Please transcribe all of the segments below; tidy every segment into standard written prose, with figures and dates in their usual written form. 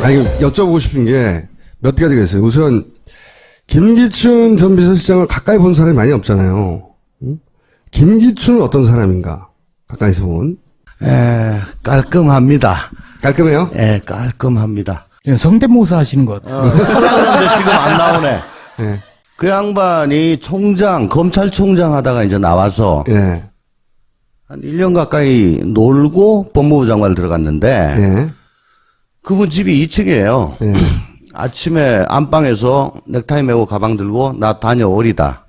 아니, 여쭤보고 싶은 게 몇 가지가 있어요. 우선, 김기춘 전 비서실장을 가까이 본 사람이 많이 없잖아요. 응? 김기춘은 어떤 사람인가? 가까이서 본. 깔끔합니다. 깔끔해요? 깔끔합니다. 성대모사 하시는 것. 하려는데 지금 안 나오네. 예. 그 양반이 검찰총장 하다가 이제 나와서 예. 한 1년 가까이 놀고 법무부 장관을 들어갔는데 예. 그분 집이 2층이에요. 예. 아침에 안방에서 넥타이 메고 가방 들고 나 다녀오리다.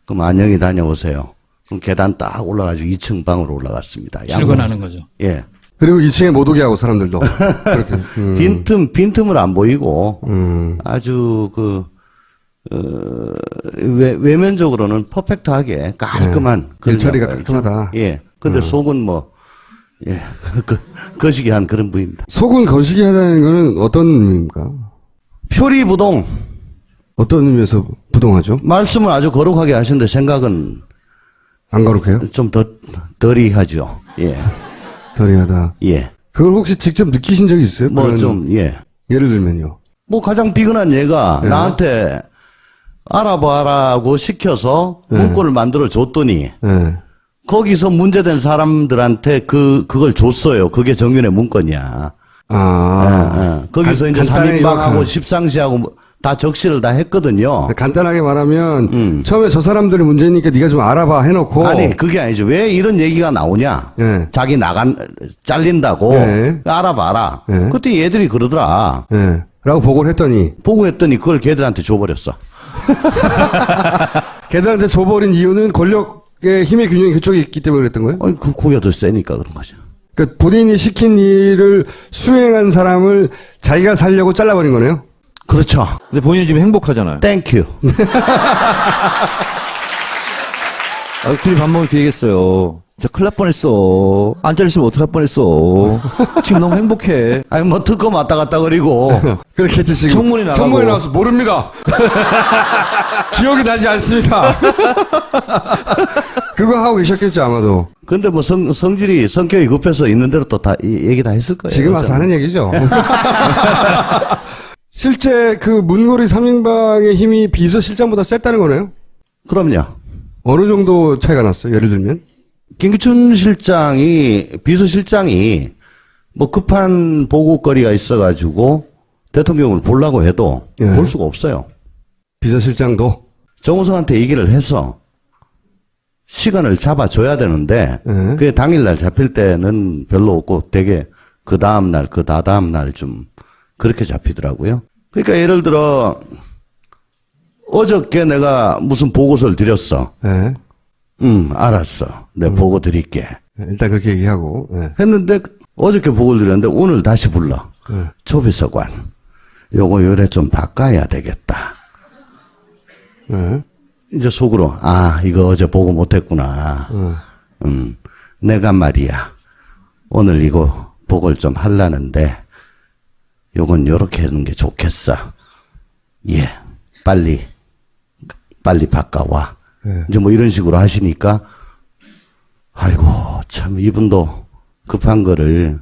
그럼 안녕히 다녀오세요. 그럼 계단 딱 올라가지고 2층 방으로 올라갔습니다. 출근하는 거죠. 예. 그리고 2층에 못 오게 하고 사람들도. 그렇게. 빈틈을 안 보이고 아주 외면적으로는 퍼펙트하게 깔끔한 그런 일처리가 양반이죠. 깔끔하다. 예. 근데 속은 거시기한 그런 부입니다. 속은 거시기 하다는 거는 어떤 의미입니까? 표리부동. 어떤 의미에서 부동하죠? 말씀을 아주 거룩하게 하시는데 생각은 안 거룩해요? 좀 덜이 하죠. 예. 덜이하다. 예. 그걸 혹시 직접 느끼신 적이 있어요? 그런 예. 예를 들면요. 가장 비근한 얘가 나한테 알아봐라고 시켜서 문구를 만들어 줬더니 예. 거기서 문제된 사람들한테 그걸 줬어요. 그게 정윤의 문건이야. 거기서 이제 간단하게 3인방하고 십상시하고 다 적시를 다 했거든요. 간단하게 말하면 처음에 저 사람들이 문제니까 네가 좀 알아봐 해놓고 아니 그게 아니죠. 왜 이런 얘기가 나오냐. 예. 자기 잘린다고 예. 알아봐라. 예. 그때 얘들이 그러더라. 예. 라고 보고를 했더니 보고했더니 그걸 걔들한테 줘버렸어. 걔들한테 줘버린 이유는 권력의 힘의 균형이 그쪽에 있기 때문에 그랬던 거예요? 고기가 더 세니까 그런 거죠. 그러니까 본인이 시킨 일을 수행한 사람을 자기가 살려고 잘라버린 거네요? 그렇죠. 근데 본인은 지금 행복하잖아요. 땡큐. 둘이 밥 먹을 기회겠어요. 진짜 큰일 날 뻔했어. 안 잘렸으면 어떡할 뻔했어. 지금 너무 행복해. 아니 특검 왔다 갔다 그리고 그렇겠지 지금. 청문회 나가고. 청문회 나와서 모릅니다. 기억이 나지 않습니다. 그거 하고 계셨겠죠 아마도. 근데 성격이 급해서 있는 대로 또 다 얘기 다 했을 거예요. 지금 와서 하는 얘기죠. 실제 그 문고리 3인방의 힘이 비서실장보다 셌다는 거네요? 그럼요. 어느 정도 차이가 났어요? 예를 들면? 김기춘 비서실장이 급한 보고거리가 있어가지고 대통령을 보려고 해도 예. 볼 수가 없어요. 비서실장도? 정우성한테 얘기를 해서 시간을 잡아줘야 되는데 그게 당일날 잡힐 때는 별로 없고 되게 그 다음날 그 다다음날 좀 그렇게 잡히더라고요. 그러니까 예를 들어 어저께 내가 무슨 보고서를 드렸어. 예. 알았어. 내가 보고 드릴게. 일단 그렇게 얘기하고. 예. 했는데 어저께 보고를 드렸는데 오늘 다시 불러. 조비서관. 요거 요래 좀 바꿔야 되겠다. 예. 이제 속으로 이거 어제 보고 못했구나. 내가 말이야 오늘 이거 보고를 좀 하려는데 요건 요렇게 하는 게 좋겠어. 예, 빨리 바꿔와. 예. 이제 이런 식으로 하시니까 아이고 참 이분도 급한 거를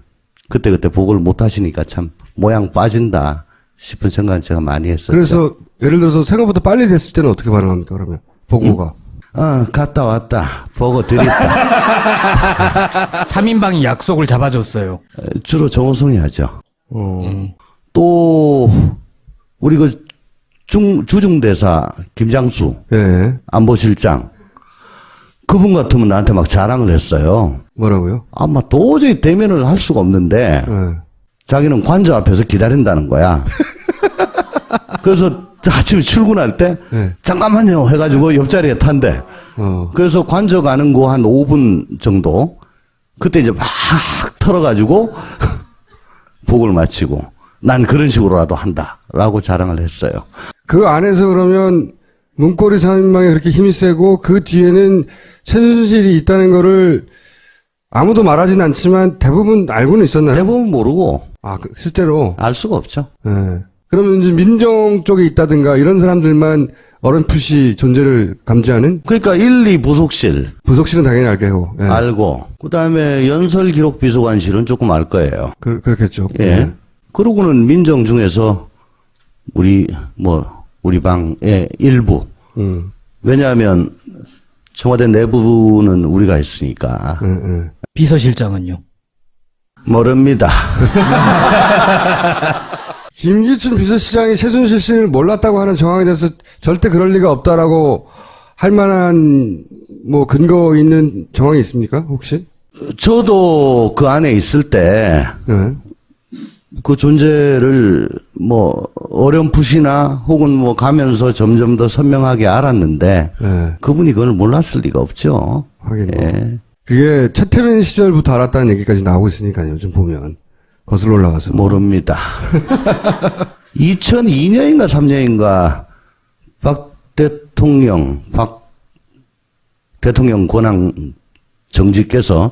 그때 보고를 못 하시니까 참 모양 빠진다 싶은 생각은 제가 많이 했었죠. 그래서 예를 들어서 생각보다 빨리 됐을 때는 어떻게 반응합니까 그러면? 보고가. 갔다 왔다. 보고 드렸다. 3인방이 약속을 잡아줬어요. 주로 정호성이 하죠. 어. 또 우리 주중대사 김장수 예. 안보실장 그분 같으면 나한테 막 자랑을 했어요. 뭐라고요? 아마 도저히 대면을 할 수가 없는데 예. 자기는 관저 앞에서 기다린다는 거야. 그래서 아침에 출근할 때 네. 잠깐만요 해가지고 옆자리에 탄대. 그래서 관저 가는 거 한 5분 정도 그때 이제 막 털어가지고 보고를 마치고 난 그런 식으로라도 한다라고 자랑을 했어요. 그 안에서 그러면 문고리 3인방이 그렇게 힘이 세고 그 뒤에는 최순실이 있다는 거를 아무도 말하진 않지만 대부분 알고는 있었나요? 대부분 모르고 실제로. 알 수가 없죠. 예. 그러면 이제 민정 쪽에 있다든가 이런 사람들만 어렴풋이 존재를 감지하는? 그러니까 1, 2 부속실 부속실은 당연히 알게고. 예. 알고 그다음에 연설기록비서관실은 조금 알 거예요. 그렇겠죠. 예. 그러고는 민정 중에서 우리 방의 일부. 왜냐하면 청와대 내부는 우리가 했으니까. 비서실장은요? 모릅니다. 김기춘 비서실장이 최순실 씨를 몰랐다고 하는 정황에 대해서 절대 그럴 리가 없다라고 할 만한 뭐 근거 있는 정황이 있습니까? 혹시? 저도 그 안에 있을 때 네. 그 존재를 뭐 어렴풋이나 혹은 뭐 가면서 점점 더 선명하게 알았는데 네. 그분이 그걸 몰랐을 리가 없죠. 하긴 뭐. 예. 그게 최태민 시절부터 알았다는 얘기까지 나오고 있으니까요. 요즘 보면 거슬러 올라가서. 모릅니다. 2002년인가 3년인가 박 대통령 권한 정직께서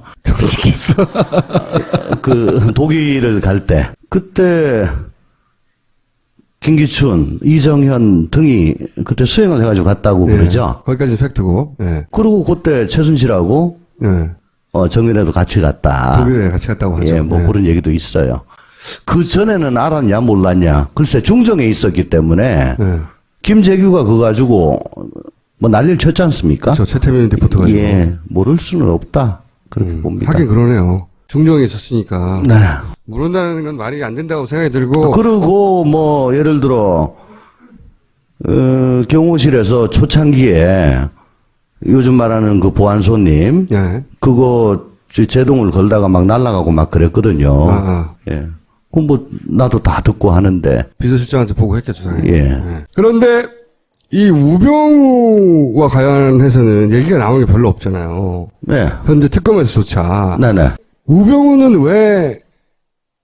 그 독일을 갈 때 그때 김기춘, 이정현 등이 그때 수행을 해가지고 갔다고 예. 그러죠. 거기까지 팩트고. 예. 그리고 그때 최순실하고 예. 정윤회도 같이 갔다. 독일에 같이 갔다고 하죠. 예, 뭐 예. 그런 얘기도 있어요. 그 전에는 알았냐 몰랐냐. 글쎄 중정에 있었기 때문에 예. 김재규가 그거 가지고 뭐 난리를 쳤지 않습니까? 저 최태민 리포터가. 예, 모를 수는 없다. 그렇게 봅니다. 하긴 그러네요. 중정에 있었으니까. 네. 모른다는 건 말이 안 된다고 생각이 들고. 그리고 뭐 예를 들어 경호실에서 초창기에 요즘 말하는 그 보안소님 예. 그거 제동을 걸다가 막 날아가고 막 그랬거든요. 아. 예. 그럼 뭐 나도 다 듣고 하는데. 비서실장한테 보고했겠죠, 당연히. 예. 그런데 이 우병우와 관련해서는 얘기가 나오는 게 별로 없잖아요. 네. 현재 특검에서조차. 네네. 우병우는 왜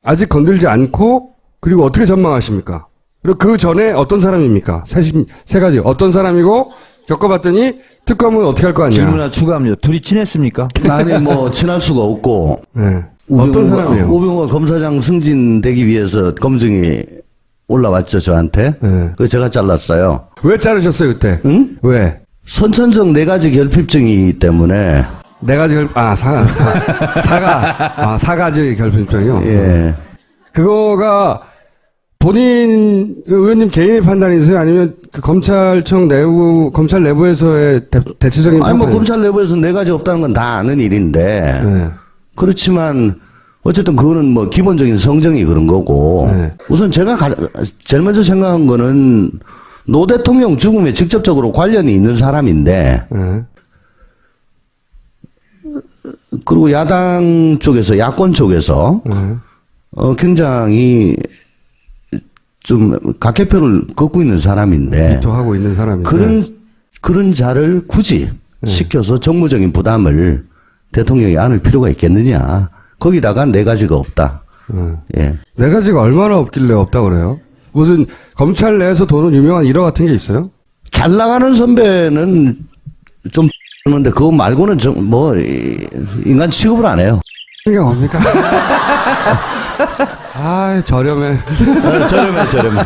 아직 건들지 않고 그리고 어떻게 전망하십니까? 그리고 그 전에 어떤 사람입니까? 세 가지. 어떤 사람이고 겪어봤더니 특검은 어떻게 할 거 아니야? 질문 하나 추가합니다. 둘이 친했습니까? 아니 뭐 친할 수가 없고. 네. 어떤 사람이에요? 우병우가 검사장 승진되기 위해서 검증이 올라왔죠 저한테. 네. 그 제가 잘랐어요. 왜 자르셨어요 그때? 응? 왜? 선천적 4가지 결핍증이기 때문에. 네 가지 사가지 결핍증이요. 예. 그거가 본인 의원님 개인의 판단이세요? 아니면 그 검찰 내부에서의 대체적인 아니 뭐 판단이세요? 검찰 내부에서 4가지 없다는 건 다 아는 일인데. 네. 그렇지만 어쨌든 그거는 뭐 기본적인 성정이 그런 거고. 네. 우선 제가 제일 먼저 생각한 거는 노 대통령 죽음에 직접적으로 관련이 있는 사람인데. 네. 그리고 야당 쪽에서 야권 쪽에서 네. 굉장히 좀 각개표를 걷고 있는 사람인데 비토하고 있는 사람인데. 그런 자를 굳이 네. 시켜서 정무적인 부담을 대통령이 안을 필요가 있겠느냐. 거기다가 4가지가 없다. 예. 네 가지가 얼마나 없길래 없다 그래요? 무슨 검찰 내에서 도는 유명한 일화 같은 게 있어요? 잘 나가는 선배는 좀 그런데 그거 말고는 인간 취급을 안 해요. 이게 뭡니까? 아, 저렴해. 저렴해.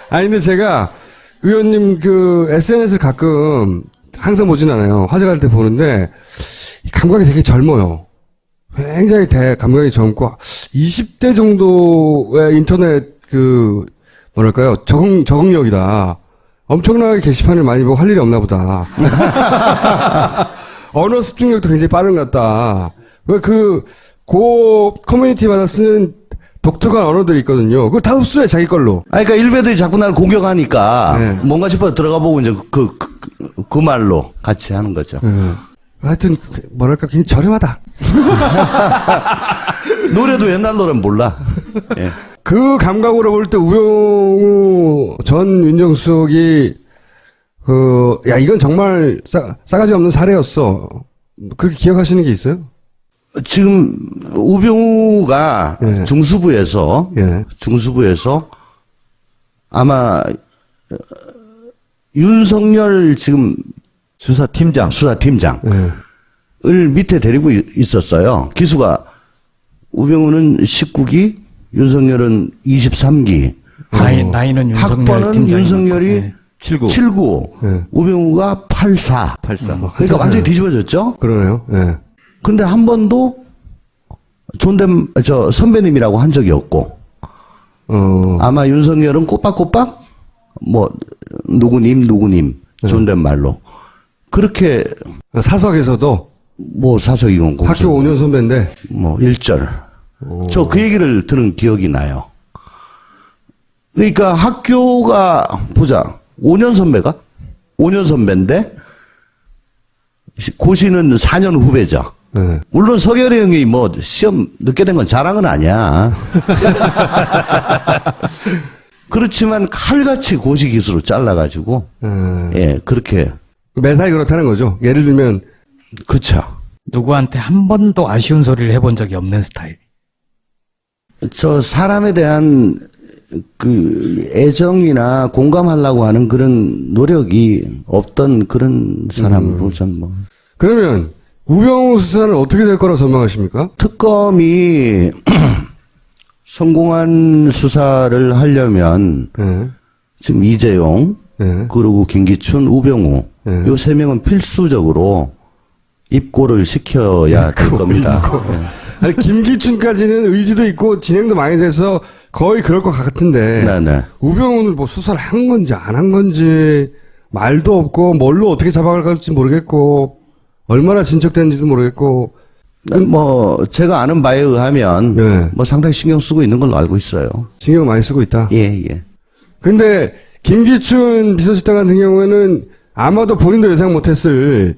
아니, 근데 제가 의원님 그 SNS를 가끔 항상 보진 않아요. 화제갈 때 보는데 감각이 되게 젊어요. 굉장히 감각이 젊고 20대 정도의 인터넷 적응력이다. 엄청나게 게시판을 많이 보고 할 일이 없나 보다. 언어 습득력도 굉장히 빠른 것 같다. 왜 커뮤니티마다 쓰는 독특한 언어들이 있거든요. 그걸 다 흡수해, 자기 걸로. 그러니까 일베들이 자꾸 날 공격하니까 네. 뭔가 싶어서 들어가 보고 이제 그 말로 같이 하는 거죠. 하여튼, 뭐랄까, 굉장히 저렴하다. 노래도 옛날 노래는 몰라. 예. 그 감각으로 볼 때 우병우 전 민정수석이 이건 정말 싸가지 없는 사례였어. 그렇게 기억하시는 게 있어요? 지금 우병우가 예. 중수부에서 아마 윤석열 지금 수사팀장. 수사팀장을 밑에 데리고 있었어요. 기수가 우병우는 19기, 윤석열은 23기. 나이는 윤석열 학번은 팀장이니까. 윤석열이 네. 79, 네. 우병우가 84. 그러니까 완전히 뒤집어졌죠? 그러네요. 예. 근데 한 번도 선배님이라고 한 적이 없고, 아마 윤석열은 꼬박꼬박 뭐 누구님 존댓말로 그렇게 사석에서도 뭐 사석이건 공석 학교 5년 선배인데 뭐 1절 저 그 얘기를 들은 기억이 나요. 그러니까 학교가 보자 5년 선배가 5년 선배인데 고시는 4년 후배죠. 네. 물론 서결이 형이 뭐 시험 늦게 된 건 자랑은 아니야. 그렇지만 칼같이 고시 기수로 잘라가지고 예 그렇게 매사에 그렇다는 거죠. 예를 들면 그쵸. 누구한테 한 번도 아쉬운 소리를 해본 적이 없는 스타일. 저 사람에 대한 그 애정이나 공감하려고 하는 그런 노력이 없던 그런 사람으로 전 뭐. 그러면 우병우 수사는 어떻게 될 거라고 전망하십니까? 특검이 성공한 수사를 하려면 네. 지금 이재용 네. 그리고 김기춘, 우병우 네. 요 세 명은 필수적으로 입고를 시켜야 될 겁니다. 예. 아니 김기춘까지는 의지도 있고 진행도 많이 돼서 거의 그럴 것 같은데 네네. 우병우는 뭐 수사를 한 건지 안 한 건지 말도 없고 뭘로 어떻게 잡아갈지 모르겠고 얼마나 진척됐는지도 모르겠고 뭐 제가 아는 바에 의하면 네. 뭐 상당히 신경 쓰고 있는 걸로 알고 있어요. 신경 많이 쓰고 있다. 예, 예. 근데 김기춘 비서실장 같은 경우에는 아마도 본인도 예상 못했을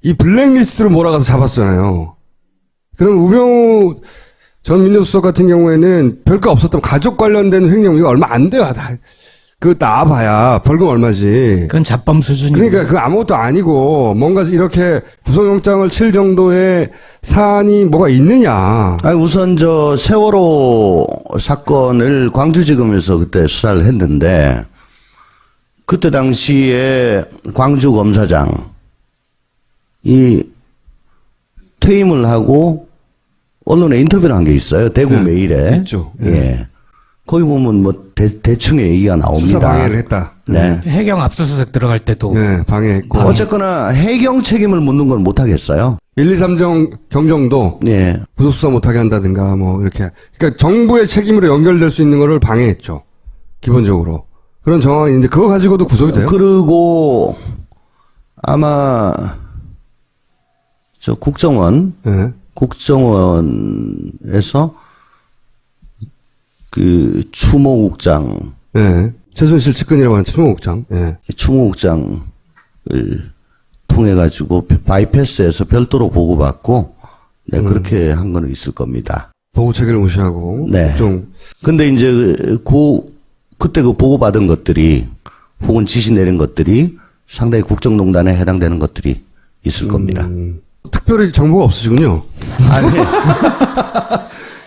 이 블랙리스트로 몰아가서 잡았잖아요. 그럼 우병우 전 민정수석 같은 경우에는 별거 없었던 가족 관련된 횡령 이거 얼마 안 돼요. 그거 나와봐야 벌금 얼마지. 그건 잡범 수준이고. 그러니까 그 아무것도 아니고 뭔가 이렇게 구속영장을 칠 정도의 사안이 뭐가 있느냐. 아니, 우선 저 세월호 사건을 광주지검에서 그때 수사를 했는데 그때 당시에 광주 검사장이 퇴임을 하고 언론에 인터뷰를 한 게 있어요. 대구 메일에. 있죠. 예. 거기 보면 뭐 대충의 얘기가 나옵니다. 수사 방해를 했다. 네. 해경 압수수색 들어갈 때도 네, 방해했고. 어쨌거나 해경 책임을 묻는 건 못하겠어요. 1, 2, 3정 경정도 예. 구속수사 못하게 한다든가 뭐 이렇게. 그러니까 정부의 책임으로 연결될 수 있는 거를 방해했죠. 기본적으로. 그런 정황이 있는데 그거 가지고도 구속이 돼요? 그리고 아마 저 국정원 네. 국정원에서 그 추모국장 네. 최순실 측근이라고 하는 추모국장. 네. 추모국장을 통해 가지고 바이패스에서 별도로 보고받고 네, 그렇게 한 거는 있을 겁니다. 보고 체계를 무시하고. 네. 국정. 근데 이제 그때 그 보고받은 것들이 혹은 지시 내린 것들이 상당히 국정농단에 해당되는 것들이 있을 겁니다. 특별히 정보가 없으시군요. 아니,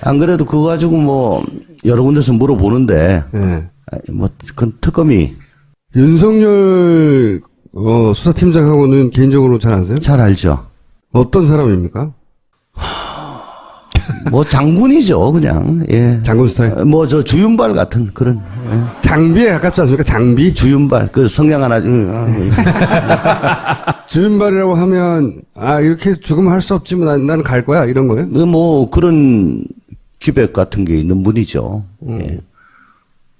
안 그래도 그거 가지고 뭐 여러 군데서 물어보는데 네. 뭐 그건 특검이 윤석열 수사팀장하고는 개인적으로 잘 아세요? 잘 알죠. 어떤 사람입니까? 뭐 장군이죠, 그냥. 예. 장군 스타일. 뭐 저 주윤발 같은 그런 예. 장비에 가깝지 않습니까? 장비? 주윤발 그 성냥 하나 주윤발이라고 하면 이렇게 죽으면 할 수 없지만 나는 갈 거야 이런 거예요? 뭐 그런 기백 같은 게 있는 분이죠. 예.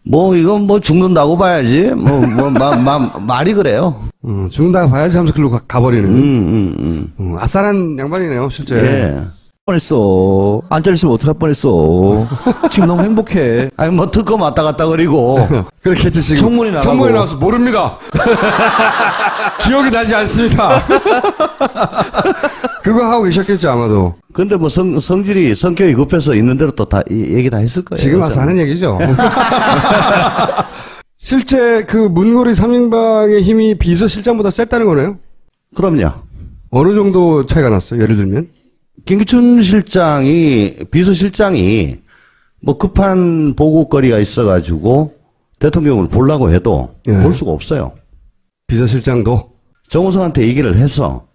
뭐 이건 뭐 죽는다고 봐야지. 말이 그래요. 죽는다고 봐야지 하면서 글로 가버리는. 아싸란 양반이네요 실제. 예. 뻔했어. 안 잘렸으면 어떡할 뻔했어. 지금 너무 행복해. 아니 뭐 특검 왔다 갔다 그리고 그렇겠지 지금. 청문회 나가고. 청문회 나와서 모릅니다. 기억이 나지 않습니다. 그거 하고 계셨겠죠 아마도. 근데 뭐 성격이 급해서 있는 대로 또 다 얘기 다 했을 거예요. 지금 와서 하는 얘기죠. 실제 그 문고리 3인방의 힘이 비서실장보다 셌다는 거네요? 그럼요. 어느 정도 차이가 났어요? 예를 들면? 김기춘 비서실장이 뭐 급한 보고거리가 있어가지고 대통령을 보려고 해도 예. 볼 수가 없어요. 비서실장도? 정호성한테 얘기를 해서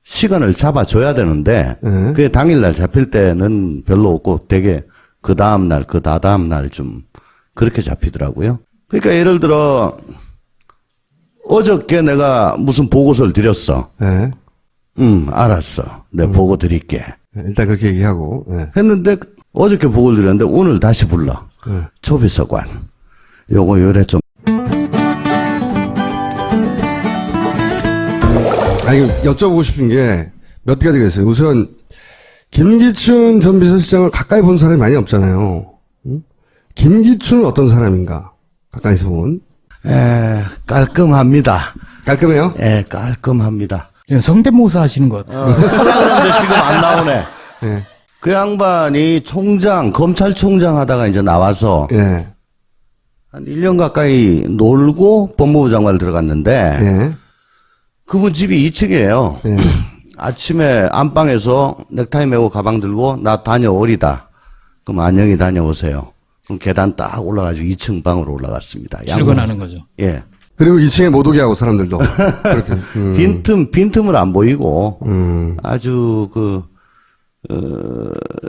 시간을 잡아줘야 되는데 예. 그게 당일날 잡힐 때는 별로 없고 되게 그 다음날 그 다다음날 좀 그렇게 잡히더라고요. 그러니까 예를 들어 어저께 내가 무슨 보고서를 드렸어. 예. 알았어. 내가 보고 드릴게. 일단 그렇게 얘기하고. 예. 했는데 어저께 보고를 드렸는데 오늘 다시 불러. 초비서관. 요거 요래 좀. 아니, 여쭤보고 싶은 게 몇 가지가 있어요. 우선, 김기춘 전 비서실장을 가까이 본 사람이 많이 없잖아요. 응? 김기춘은 어떤 사람인가? 가까이서 본. 깔끔합니다. 깔끔해요? 깔끔합니다. 성대모사 하시는 것 같아요. 하려는데 지금 안 나오네. 예. 그 양반이 검찰총장 하다가 이제 나와서 예. 한 1년 가까이 놀고 법무부 장관을 들어갔는데 예. 그분 집이 2층이에요. 예. 아침에 안방에서 넥타이 메고 가방 들고 나 다녀오리다. 그럼 안녕히 다녀오세요. 그럼 계단 딱 올라가지고 2층 방으로 올라갔습니다. 출근하는 거죠. 예. 그리고 2층에 못 오게 하고 사람들도. 그렇게. 빈틈을 안 보이고 아주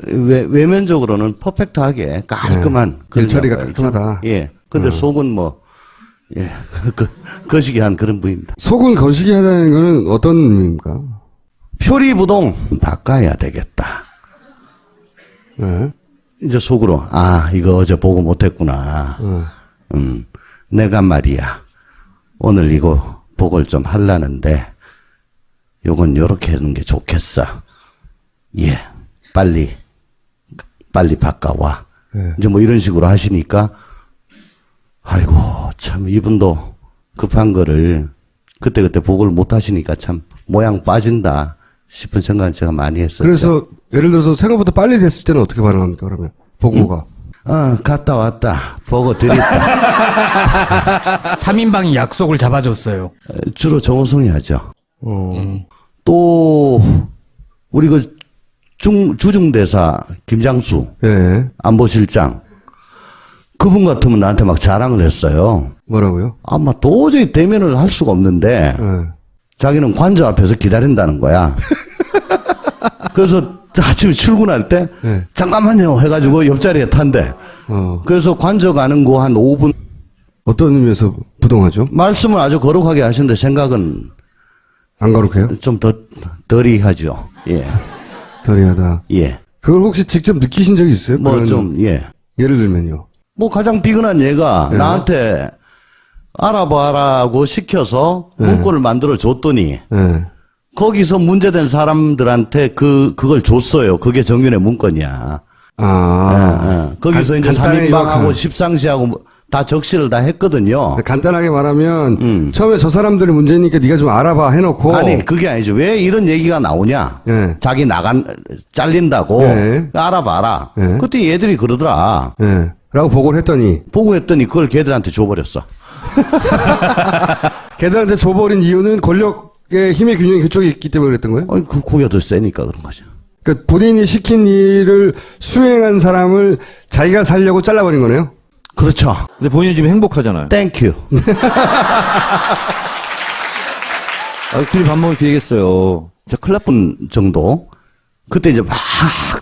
외면적으로는 퍼펙트하게 깔끔한 그런 일처리가 양반이죠. 깔끔하다. 예. 근데 속은 거시기한 그런 부위입니다. 속은 거시기 하다는 거는 어떤 의미입니까? 표리부동 바꿔야 되겠다. 예. 이제 속으로 이거 어제 보고 못했구나. 내가 말이야 오늘 이거 보고를 좀 하려는데 요건 요렇게 하는 게 좋겠어. 예, 빨리 바꿔와. 예. 이제 뭐 이런 식으로 하시니까 아이고 참 이분도 급한 거를 그때 보고를 못 하시니까 참 모양 빠진다 싶은 생각은 제가 많이 했었죠. 그래서 예를 들어서 생각보다 빨리 됐을 때는 어떻게 반응합니까? 그러면 보고가. 갔다 왔다. 보고 드렸다. 3인방이 약속을 잡아줬어요. 주로 정호성이 하죠. 어. 또 우리 주중대사 김장수 예. 안보실장 그분 같으면 나한테 막 자랑을 했어요. 뭐라고요? 아마 도저히 대면을 할 수가 없는데 예. 자기는 관저 앞에서 기다린다는 거야. 그래서 아침에 출근할 때 네. 잠깐만요 해가지고 옆자리에 탄대. 그래서 관저 가는 거 한 5분. 어떤 의미에서 부동하죠? 말씀을 아주 거룩하게 하시는데 생각은 안 거룩해요? 좀 덜이 하죠. 예. 덜이하다. 예. 그걸 혹시 직접 느끼신 적이 있어요? 뭐 그런- 좀, 예. 예를 들면요. 뭐 가장 비근한 얘가 나한테 알아봐라고 시켜서 문구를 만들어 줬더니 예. 거기서 문제된 사람들한테 그걸 줬어요. 그게 정윤의 문건이야. 거기서 이제 간단히 3인방하고 요약하면. 십상시하고 다 적시를 다 했거든요. 간단하게 말하면 처음에 저 사람들이 문제니까 네가 좀 알아봐 해놓고 아니 그게 아니죠. 왜 이런 얘기가 나오냐? 예. 자기 잘린다고 네. 알아봐라. 네. 그때 얘들이 그러더라. 예. 라고 보고를 했더니 보고했더니 그걸 걔들한테 줘버렸어. 걔들한테 줘버린 이유는 권력의 힘의 균형이 그쪽에 있기 때문에 그랬던 거예요? 고기가 더 세니까 그런 거죠. 그러니까 본인이 시킨 일을 수행한 사람을 자기가 살려고 잘라버린 거네요? 그렇죠. 근데 본인은 지금 행복하잖아요. 땡큐. 둘이 밥 먹을 기회겠어요. 진짜 큰일 날 뻔. 정도. 그때 이제 막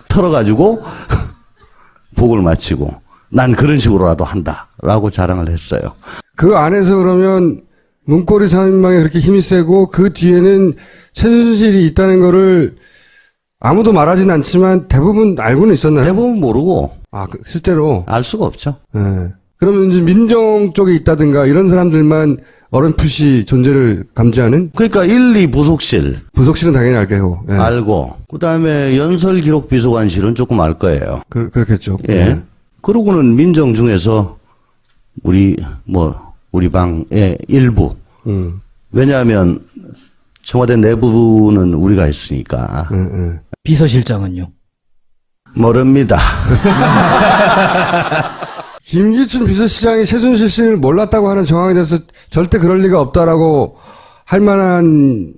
털어가지고 복을 마치고 난 그런 식으로라도 한다라고 자랑을 했어요. 그 안에서 그러면 문고리 3인방이 그렇게 힘이 세고 그 뒤에는 최순실이 있다는 거를 아무도 말하진 않지만 대부분 알고는 있었나요? 대부분 모르고 실제로. 알 수가 없죠. 예. 그러면 이제 민정 쪽에 있다든가 이런 사람들만 어렴풋이 존재를 감지하는? 그러니까 1, 2 부속실 부속실은 당연히 알게고. 예. 알고 그다음에 연설기록비서관실은 조금 알 거예요. 그렇겠죠. 예. 그러고는 민정 중에서 우리 방의 일부. 왜냐하면 청와대 내부는 우리가 있으니까 비서실장은요? 모릅니다. 김기춘 비서실장이 최순실 씨를 몰랐다고 하는 정황에 대해서 절대 그럴 리가 없다라고 할 만한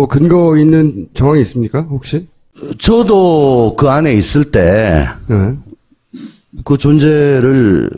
근거 있는 정황이 있습니까? 혹시? 저도 그 안에 있을 때 네. 그 존재를